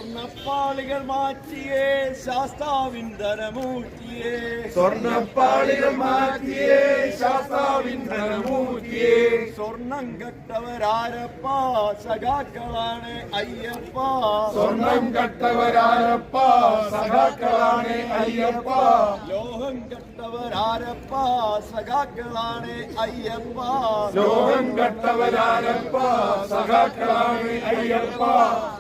സ്വർണ്ണപ്പാളികൾ മാറ്റിയേ ശാസ്താവിൻ ധനമൂർത്തിയേ സ്വർണ്ണപ്പാളികൾ മാറ്റിയേ ശാസ്താവിൻ ധനമൂർത്തിയേ സ്വർണം കെട്ടവരാരപ്പ സഖാക്കളാണ് അയ്യപ്പ സ്വർണം കെട്ടവരാരപ്പ സഖാക്കളാണ് അയ്യപ്പ ലോഹം കെട്ടവരാരപ്പ സഖാക്കളാണ് അയ്യപ്പ ലോഹം കെട്ടവരാരപ്പ സഖാക്കളാണ് അയ്യപ്പ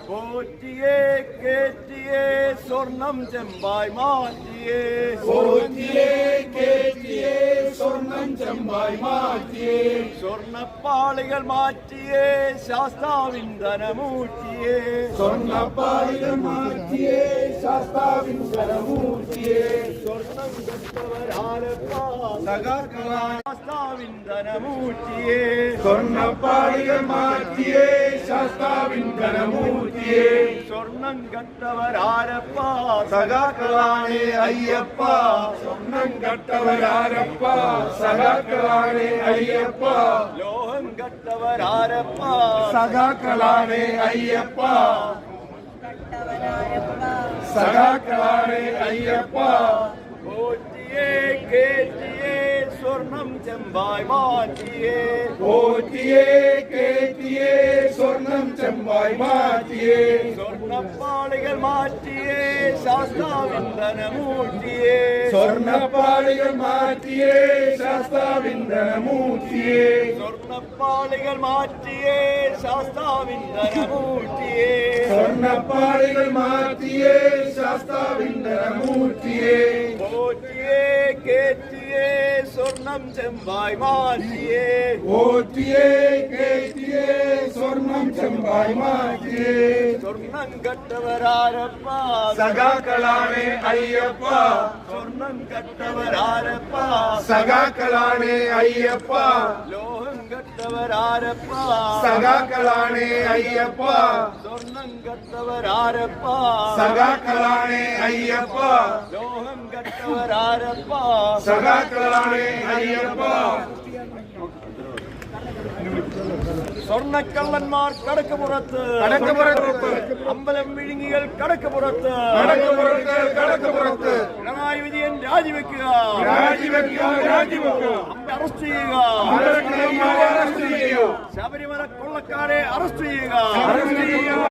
പോറ്റിയേ കേറ്റിയേ സ്വർണം ചെമ്പായി മാറ്റിയേ പോറ്റിയേ കേറ്റിയേ സ്വർണം ചെമ്പായി മാറ്റിയേ സ്വർണ്ണപ്പാളികൾ മാറ്റിയേ ശാസ്താവിൻ ധനമൂർത്തിയേ സ്വർണ്ണപ്പാളികൾ മാറ്റിയേ ശാസ്താവിൻ ധനമൂർത്തിയേ സ്വർണം കെട്ടവരാരപ്പ സഖാക്കളാണ് ശാസ്താവിൻ ധനമൂർത്തിയേ സ്വർണ്ണപ്പാളികൾ മാറ്റിയേ ശാസ്താവിൻ ധനമൂർത്തിയേ സ്വർണം കെട്ടവരാരപ്പ സഖാക്കളാണ് അയ്യപ്പ സ്വർണം കെട്ടവരാരപ്പ സഖാക്കളാണ് അയ്യപ്പ ലോഹം കെട്ടവരാരപ്പ സഖാക്കളാണ് അയ്യപ്പ സഖാക്കളാണ് അയ്യപ്പ പോറ്റിയേ കേറ്റിയേ സ്വർണം ചെമ്പായി മാറ്റിയേ പോറ്റിയേ കേറ്റിയേ സ്വർണം ചെമ്പായി മാറ്റിയേ സ്വർണ്ണപ്പാളികൾ മാറ്റിയേ ശാസ്താവിൻ ധനമൂർത്തിയേ സ്വർണ്ണപ്പാളികൾ മാറ്റിയേ ശാസ്താവിൻ ധനമൂർത്തിയേ സ്വർണ്ണപ്പാളികൾ മാറ്റിയേ ശാസ്താവിൻ ധനമൂർത്തിയേ സ്വർണ്ണപ്പാളികൾ മാറ്റിയേ ശാസ്താവിൻ ധനമൂർത്തിയേ പോറ്റിയേ കേറ്റിയേ സ്വർണം ചെമ്പായി മാറ്റിയേ പോറ്റിയേ കേറ്റിയേ സ്വർണം ചെമ്പായി മാറ്റിയേ സ്വർണം കെട്ടവരാരപ്പ സഖാക്കളാണ് അയ്യപ്പ സ്വർണം കെട്ടവരാരപ്പ സഖാക്കളാണ് അയ്യപ്പ ലോഹം കെട്ടവരാരപ്പ സഖാക്കളാണ് അയ്യപ്പ സ്വർണം കെട്ടവരാരപ്പ സഖാക്കളാണ് അയ്യപ്പ ലോഹം കെട്ടവരാരപ്പ സഖാക്കളാണ് അയ്യപ്പ സ്വർണ്ണക്കള്ളന്മാർ കടക്കുപുറത്ത് അമ്പലം വിഴുങ്ങികൾ കടക്കുപുറത്ത് പിണറായി വിജയൻ രാജിവെക്കുക അറസ്റ്റ് ചെയ്യുക ശബരിമല കൊള്ളക്കാരെ അറസ്റ്റ് ചെയ്യുക